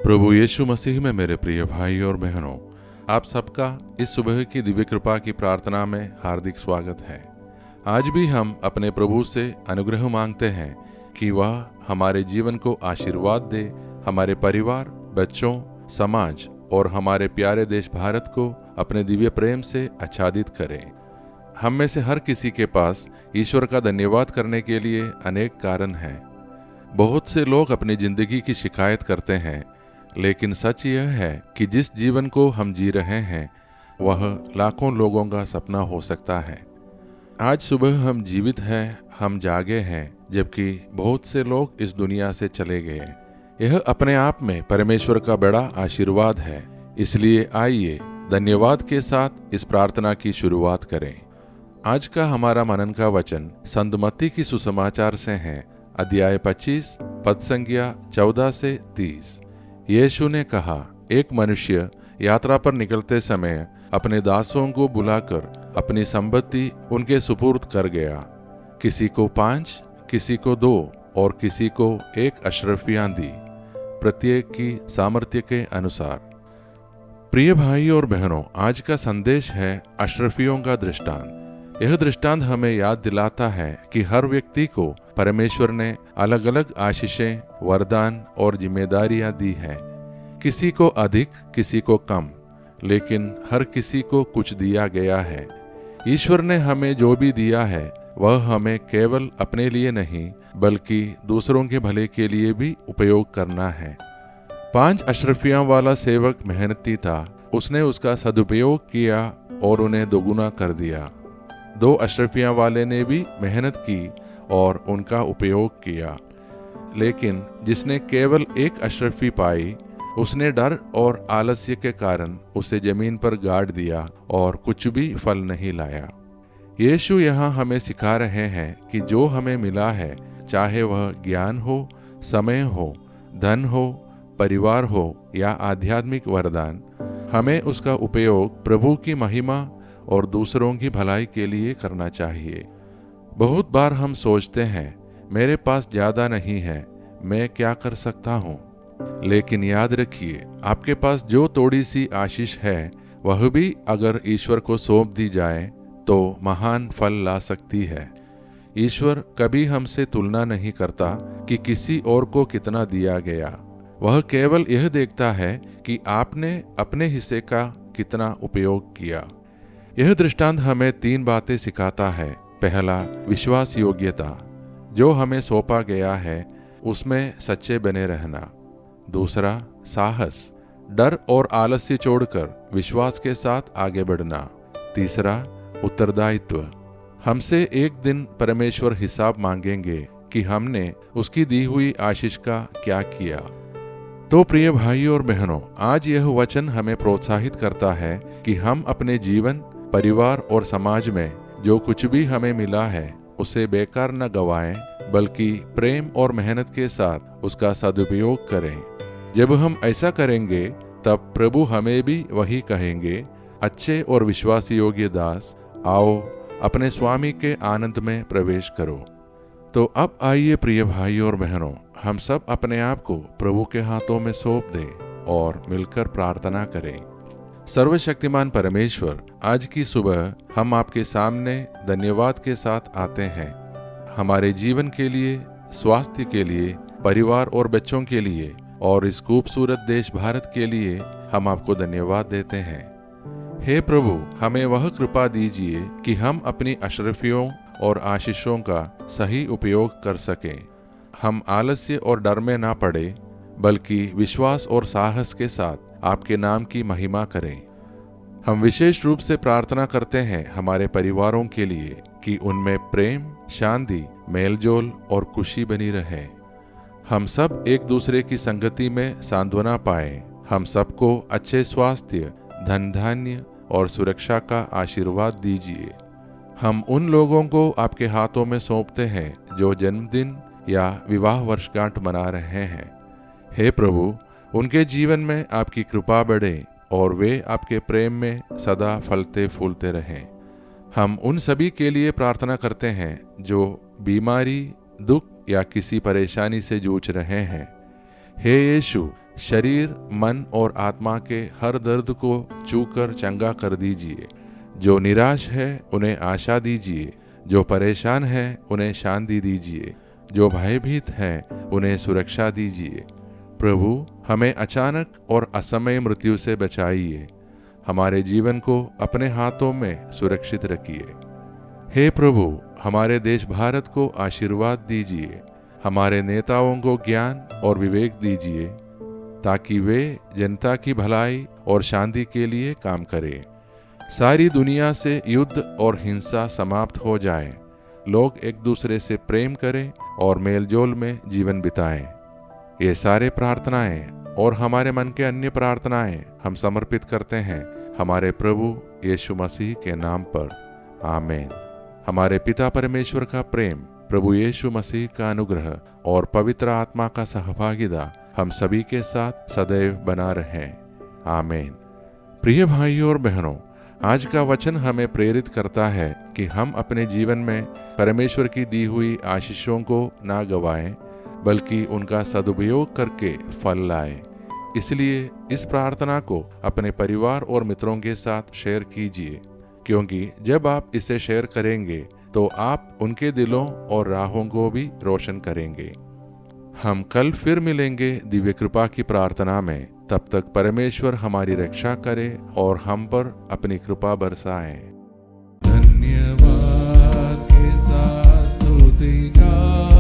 प्रभु यीशु मसीह में मेरे प्रिय भाई और बहनों, आप सबका इस सुबह की दिव्य कृपा की प्रार्थना में हार्दिक स्वागत है। आज भी हम अपने प्रभु से अनुग्रह मांगते हैं कि वह हमारे जीवन को आशीर्वाद दे, हमारे परिवार, बच्चों, समाज और हमारे प्यारे देश भारत को अपने दिव्य प्रेम से आच्छादित करें। हम में से हर किसी के पास ईश्वर का धन्यवाद करने के लिए अनेक कारण हैं। बहुत से लोग अपनी जिंदगी की शिकायत करते हैं, लेकिन सच यह है कि जिस जीवन को हम जी रहे हैं वह लाखों लोगों का सपना हो सकता है। आज सुबह हम जीवित हैं, हम जागे हैं, जबकि बहुत से लोग इस दुनिया से चले गए। यह अपने आप में परमेश्वर का बड़ा आशीर्वाद है। इसलिए आइए धन्यवाद के साथ इस प्रार्थना की शुरुआत करें। आज का हमारा मनन का वचन संत मत्ती की सुसमाचार से है, अध्याय 25 पद संख्या 14 से 30। यीशु ने कहा, एक मनुष्य यात्रा पर निकलते समय अपने दासों को बुलाकर अपनी संपत्ति उनके सुपुर्द कर गया। किसी को 5, किसी को 2 और किसी को 1 अशरफियां दी, प्रत्येक की सामर्थ्य के अनुसार। प्रिय भाई और बहनों, आज का संदेश है अशरफियों का दृष्टांत। यह दृष्टांत हमें याद दिलाता है कि हर व्यक्ति को परमेश्वर ने अलग अलग आशीषें, वरदान और जिम्मेदारियां दी हैं। किसी को अधिक, किसी को कम, लेकिन हर किसी को कुछ दिया गया है। ईश्वर ने हमें जो भी दिया है वह हमें केवल अपने लिए नहीं बल्कि दूसरों के भले के लिए भी उपयोग करना है। 5 अशरफियां वाला सेवक मेहनती था। उसने उसका सदुपयोग किया और उन्हें दोगुना कर दिया। 2 अशरफियां वाले ने भी मेहनत की और उनका उपयोग किया, लेकिन जिसने केवल 1 अशरफी पाई उसने डर और आलस्य के कारण उसे जमीन पर गाड़ दिया और कुछ भी फल नहीं लाया। यीशु यहाँ हमें सिखा रहे हैं कि जो हमें मिला है, चाहे वह ज्ञान हो, समय हो, धन हो, परिवार हो या आध्यात्मिक वरदान, हमें उसका उपयोग प्रभु की महिमा और दूसरों की भलाई के लिए करना चाहिए। बहुत बार हम सोचते हैं, मेरे पास ज्यादा नहीं है, मैं क्या कर सकता हूँ। लेकिन याद रखिए, आपके पास जो थोड़ी सी आशीष है वह भी अगर ईश्वर को सौंप दी जाए तो महान फल ला सकती है। ईश्वर कभी हमसे तुलना नहीं करता कि किसी और को कितना दिया गया। वह केवल यह देखता है कि आपने अपने हिस्से का कितना उपयोग किया। यह दृष्टांत हमें 3 बातें सिखाता है। पहला, विश्वास योग्यता, जो हमें सौंपा गया है उसमें सच्चे बने रहना। दूसरा, साहस, डर और आलस्य छोड़कर विश्वास के साथ आगे बढ़ना। तीसरा, उत्तरदायित्व, हमसे एक दिन परमेश्वर हिसाब मांगेंगे कि हमने उसकी दी हुई आशीष का क्या किया। तो प्रिय भाई और बहनों, आज यह वचन हमें प्रोत्साहित करता है कि हम अपने जीवन, परिवार और समाज में जो कुछ भी हमें मिला है उसे बेकार न गवाएं, बल्कि प्रेम और मेहनत के साथ उसका सदुपयोग करें। जब हम ऐसा करेंगे तब प्रभु हमें भी वही कहेंगे, अच्छे और विश्वास योग्य दास, आओ अपने स्वामी के आनंद में प्रवेश करो। तो अब आइए प्रिय भाई और बहनों, हम सब अपने आप को प्रभु के हाथों में सौंप दें और मिलकर प्रार्थना करें। सर्वशक्तिमान परमेश्वर, आज की सुबह हम आपके सामने धन्यवाद के साथ आते हैं। हमारे जीवन के लिए, स्वास्थ्य के लिए, परिवार और बच्चों के लिए और इस खूबसूरत देश भारत के लिए हम आपको धन्यवाद देते हैं। हे प्रभु, हमें वह कृपा दीजिए कि हम अपनी अशरफियों और आशीषों का सही उपयोग कर सकें। हम आलस्य और डर में ना पड़े, बल्कि विश्वास और साहस के साथ आपके नाम की महिमा करें। हम विशेष रूप से प्रार्थना करते हैं हमारे परिवारों के लिए कि उनमें प्रेम, शांति, मेलजोल और खुशी बनी रहे। हम सब एक दूसरे की संगति में सांत्वना पाएं। हम सबको अच्छे स्वास्थ्य, धन धान्य और सुरक्षा का आशीर्वाद दीजिए। हम उन लोगों को आपके हाथों में सौंपते हैं जो जन्मदिन या विवाह वर्षगांठ मना रहे हैं। हे प्रभु, उनके जीवन में आपकी कृपा बढ़े और वे आपके प्रेम में सदा फलते फूलते रहें। हम उन सभी के लिए प्रार्थना करते हैं जो बीमारी, दुख या किसी परेशानी से जूझ रहे हैं। हे यीशु, शरीर, मन और आत्मा के हर दर्द को छूकर चंगा कर दीजिए। जो निराश है उन्हें आशा दीजिए, जो परेशान है उन्हें शांति दीजिए, जो भयभीत हैं उन्हें सुरक्षा दीजिए। प्रभु, हमें अचानक और असमय मृत्यु से बचाइए। हमारे जीवन को अपने हाथों में सुरक्षित रखिए। हे प्रभु, हमारे देश भारत को आशीर्वाद दीजिए। हमारे नेताओं को ज्ञान और विवेक दीजिए ताकि वे जनता की भलाई और शांति के लिए काम करें। सारी दुनिया से युद्ध और हिंसा समाप्त हो जाए। लोग एक दूसरे से प्रेम करें और मेलजोल में जीवन बिताएं। ये सारे प्रार्थनाएं और हमारे मन के अन्य प्रार्थनाएं हम समर्पित करते हैं हमारे प्रभु यीशु मसीह के नाम पर। आमीन। हमारे पिता परमेश्वर का प्रेम, प्रभु यीशु मसीह का अनुग्रह और पवित्र आत्मा का सहभागिता हम सभी के साथ सदैव बना रहे। आमीन। प्रिय भाइयों और बहनों, आज का वचन हमें प्रेरित करता है कि हम अपने जीवन में परमेश्वर की दी हुई आशीषों को ना गवाएं, बल्कि उनका सदुपयोग करके फल लाएं। इसलिए इस प्रार्थना को अपने परिवार और मित्रों के साथ शेयर कीजिए, क्योंकि जब आप इसे शेयर करेंगे तो आप उनके दिलों और राहों को भी रोशन करेंगे। हम कल फिर मिलेंगे दिव्य कृपा की प्रार्थना में। तब तक परमेश्वर हमारी रक्षा करे और हम पर अपनी कृपा बरसाए। धन्यवाद के साथ स्तुति का